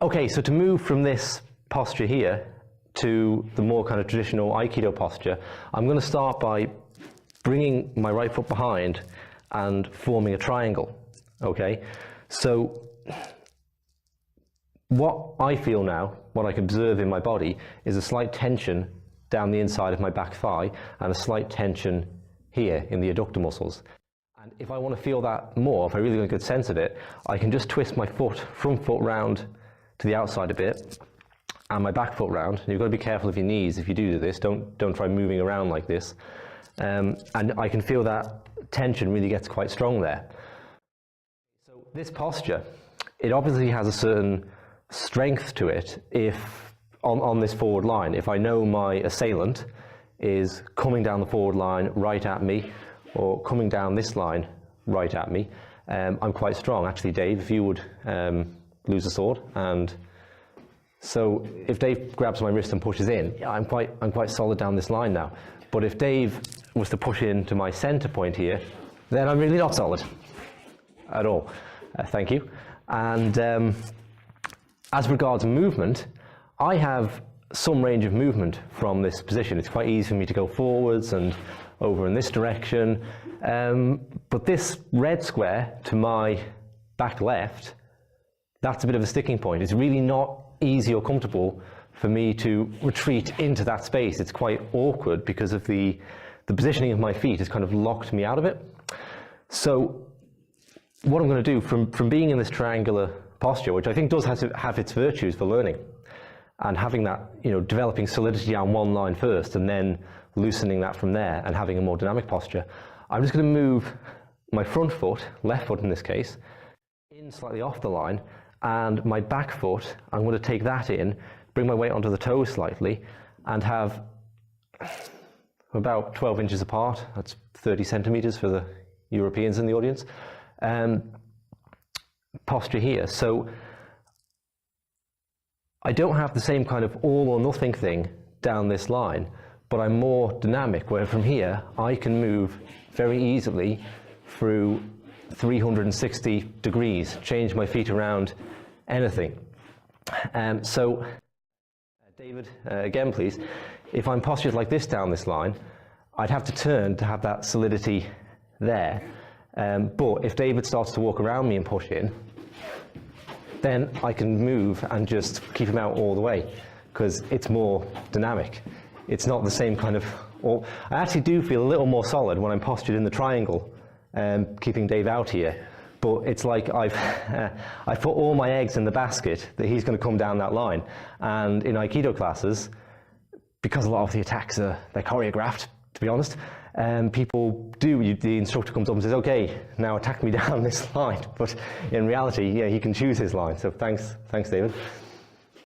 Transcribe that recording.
Okay, so to move from this posture here to the more kind of traditional Aikido posture, I'm going to start by bringing my right foot behind and forming a triangle. Okay, so what I feel now, what I can observe in my body, is a slight tension down the inside of my back thigh and a slight tension here in the adductor muscles. And if I want to feel that more, if I really want a good sense of it, I can just twist my front foot round to the outside a bit and my back foot round. You've got to be careful of your knees if you do this. Don't try moving around like this. And I can feel that tension really gets quite strong there. So this posture, it obviously has a certain strength to it if on this forward line. If I know my assailant is coming down the forward line right at me or coming down this line right at me, I'm quite strong. Actually, Dave, if you would lose a sword, and so if Dave grabs my wrist and pushes in, I'm quite solid down this line now. But if Dave was to push into my center point here, then I'm really not solid at all. Thank you. And as regards movement, I have some range of movement from this position. It's quite easy for me to go forwards and over in this direction. But this red square to my back left, that's a bit of a sticking point. It's really not easy or comfortable for me to retreat into that space. It's quite awkward because of the positioning of my feet has kind of locked me out of it. So what I'm going to do from being in this triangular posture, which I think does have its virtues for learning, and having that, you know, developing solidity down one line first and then loosening that from there and having a more dynamic posture, I'm just going to move my front foot, left foot in this case, in slightly off the line, and my back foot, I'm going to take that in, bring my weight onto the toes slightly, and have about 12 inches apart. That's 30 centimeters for the Europeans in the audience. Posture here. So I don't have the same kind of all or nothing thing down this line, but I'm more dynamic, where from here I can move very easily through 360 degrees, change my feet around, anything. So David, again please, if I'm postured like this down this line, I'd have to turn to have that solidity there. But if David starts to walk around me and push in, then I can move and just keep him out all the way, because it's more dynamic. It's not the same kind of, I actually do feel a little more solid when I'm postured in the triangle, keeping Dave out here. But it's like I've put all my eggs in the basket that he's going to come down that line. And in Aikido classes, because a lot of the attacks they're choreographed, to be honest, people do, the instructor comes up and says, okay, now attack me down this line. But in reality, yeah, he can choose his line. So thanks David.